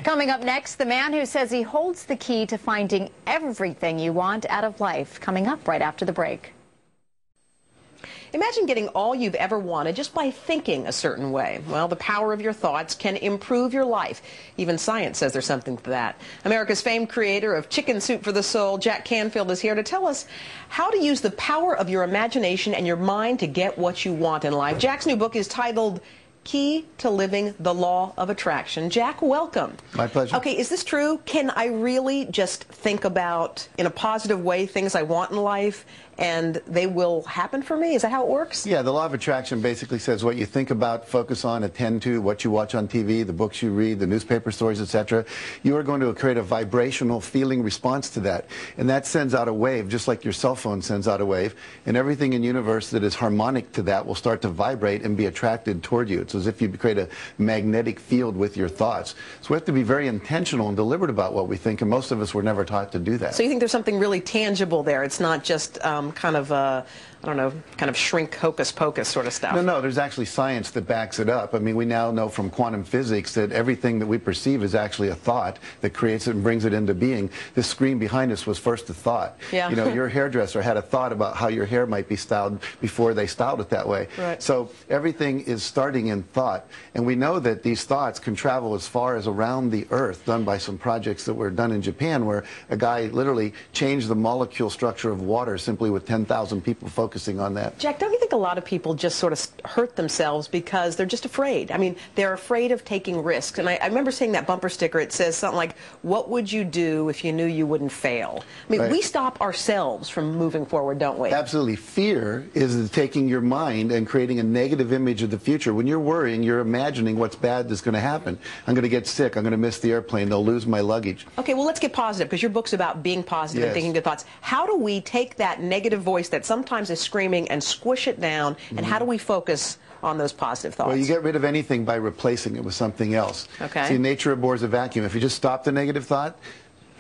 Coming up next, the man who says he holds the key to finding everything you want out of life. Coming up right after the break. Imagine getting all you've ever wanted just by thinking a certain way. Well, the power of your thoughts can improve your life. Even science says there's something to that. America's famed creator of Chicken Soup for the Soul, Jack Canfield, is here to tell us how to use the power of your imagination and your mind to get what you want in life. Jack's new book is titled Key to Living the Law of Attraction. Jack, welcome. My pleasure. Okay, is this true? Can I really just think about, in a positive way, things I want in life, and they will happen for me? Is that how it works? Yeah, the law of attraction basically says what you think about, focus on, attend to, what you watch on TV, the books you read, the newspaper stories, etc. You are going to create a vibrational feeling response to that. And that sends out a wave, just like your cell phone sends out a wave. And everything in the universe that is harmonic to that will start to vibrate and be attracted toward you. It's as if you create a magnetic field with your thoughts. So we have to be very intentional and deliberate about what we think, and most of us were never taught to do that. So you think there's something really tangible there? It's not just kind of, I don't know, kind of shrink hocus pocus sort of stuff. No, there's actually science that backs it up. I mean, we now know from quantum physics that everything that we perceive is actually a thought that creates it and brings it into being. This screen behind us was first a thought. Yeah. You know, your hairdresser had a thought about how your hair might be styled before they styled it that way. Right. So everything is starting in thought. And we know that these thoughts can travel as far as around the Earth, done by some projects that were done in Japan, where a guy literally changed the molecule structure of water simply with 10,000 people focusing on that. Jack, don't you think a lot of people just sort of hurt themselves because they're just afraid? I mean, they're afraid of taking risks. And I remember seeing that bumper sticker. It says something like, what would you do if you knew you wouldn't fail? I mean, Right. We stop ourselves from moving forward, don't we? Absolutely. Fear is taking your mind and creating a negative image of the future. When you're worrying, you're imagining what's bad that's going to happen. I'm going to get sick. I'm going to miss the airplane. They'll lose my luggage. Okay, well, let's get positive, because your book's about being positive and Yes. thinking good thoughts. How do we take that negative voice that sometimes is screaming and squish it down, and how do we focus on those positive thoughts? Well, you get rid of anything by replacing it with something else. Okay. See, nature abhors a vacuum. If you just stop the negative thought,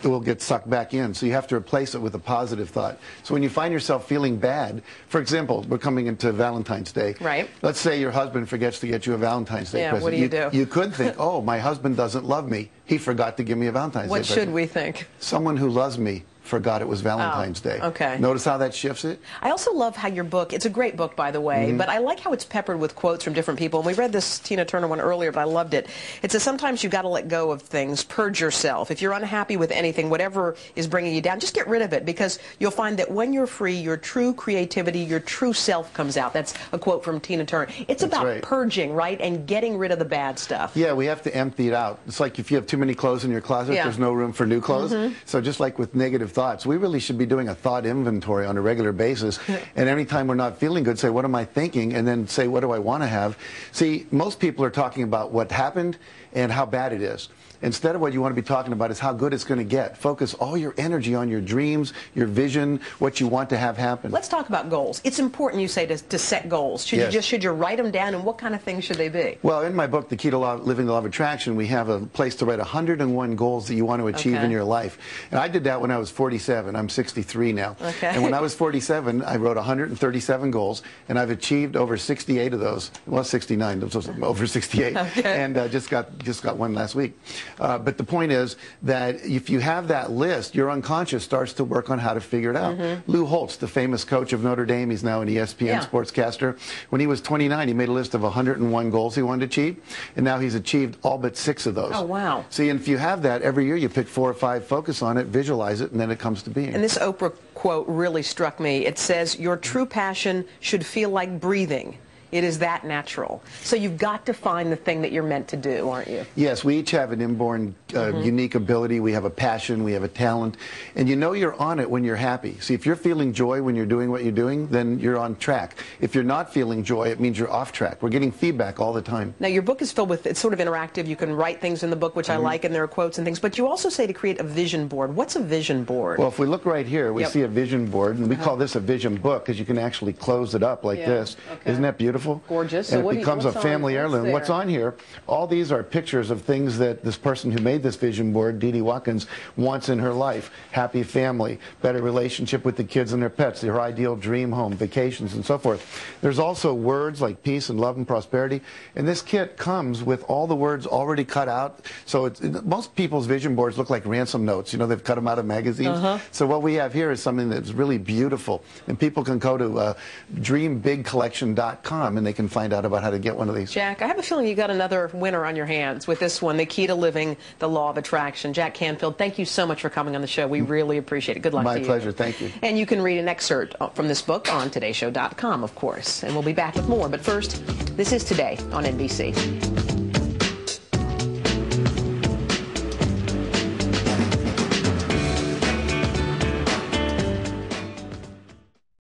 it will get sucked back in. So you have to replace it with a positive thought. So when you find yourself feeling bad, for example, we're coming into Valentine's Day. Right. Let's say your husband forgets to get you a Valentine's Day present. What do you do? You could think, oh, my husband doesn't love me. He forgot to give me a Valentine's Day What present. should we think? Someone who loves me forgot it was Valentine's Day. Okay. Notice how that shifts it? I also love how your book, it's a great book, by the way, but I like how it's peppered with quotes from different people. And we read this Tina Turner one earlier, but I loved it. It says, sometimes you've got to let go of things, purge yourself. If you're unhappy with anything, whatever is bringing you down, just get rid of it, because you'll find that when you're free, your true creativity, your true self comes out. That's a quote from Tina Turner. It's about right. purging, right, and getting rid of the bad stuff. Yeah, we have to empty it out. It's like if you have too many clothes in your closet, Yeah. there's no room for new clothes. So just like with negative thoughts, we really should be doing a thought inventory on a regular basis. And every time we're not feeling good, say, what am I thinking? And then say, what do I want to have? See, most people are talking about what happened and how bad it is. Instead of what you want to be talking about is how good it's going to get. Focus all your energy on your dreams, your vision, what you want to have happen. Let's talk about goals. It's important, you say, to set goals. Should you write them down, and what kind of things should they be? Well, in my book, The Key to Living the Law of Attraction, we have a place to write 101 goals that you want to achieve in your life. And I did that when I was 47. I'm 63 now. Okay. And when I was 47, I wrote 137 goals, and I've achieved over 68 of those. Well, 69, those was over 68. Okay. And just got one last week. But the point is that if you have that list, your unconscious starts to work on how to figure it out. Lou Holtz, the famous coach of Notre Dame, he's now an ESPN sportscaster. When he was 29, he made a list of 101 goals he wanted to achieve, and now he's achieved all but 6 of those. Oh, wow. See, and if you have that, every year you pick 4 or 5, focus on it, visualize it, and then it comes to being. And this Oprah quote really struck me. It says, your true passion should feel like breathing. It is that natural. So you've got to find the thing that you're meant to do, aren't you? Yes, we each have an inborn unique ability. We have a passion. We have a talent. And you know you're on it when you're happy. See, if you're feeling joy when you're doing what you're doing, then you're on track. If you're not feeling joy, it means you're off track. We're getting feedback all the time. Now, your book is filled with, it's sort of interactive. You can write things in the book, which I like, and there are quotes and things. But you also say to create a vision board. What's a vision board? Well, if we look right here, we see a vision board, and we call this a vision book because you can actually close it up like this. Okay. Isn't that beautiful? beautiful. Gorgeous. And So it becomes a family heirloom. What's on here, all these are pictures of things that this person who made this vision board, Dee Dee Watkins, wants in her life. Happy family, better relationship with the kids and their pets, her ideal dream home, vacations, and so forth. There's also words like peace and love and prosperity. And this kit comes with all the words already cut out. So most people's vision boards look like ransom notes. You know, they've cut them out of magazines. So what we have here is something that's really beautiful. And people can go to dreambigcollection.com and they can find out about how to get one of these. Jack, I have a feeling you got another winner on your hands with this one, The Key to Living the Law of Attraction. Jack Canfield, thank you so much for coming on the show. We really appreciate it. Good luck to you. My pleasure. Thank you. And you can read an excerpt from this book on todayshow.com, of course. And we'll be back with more. But first, this is Today on NBC.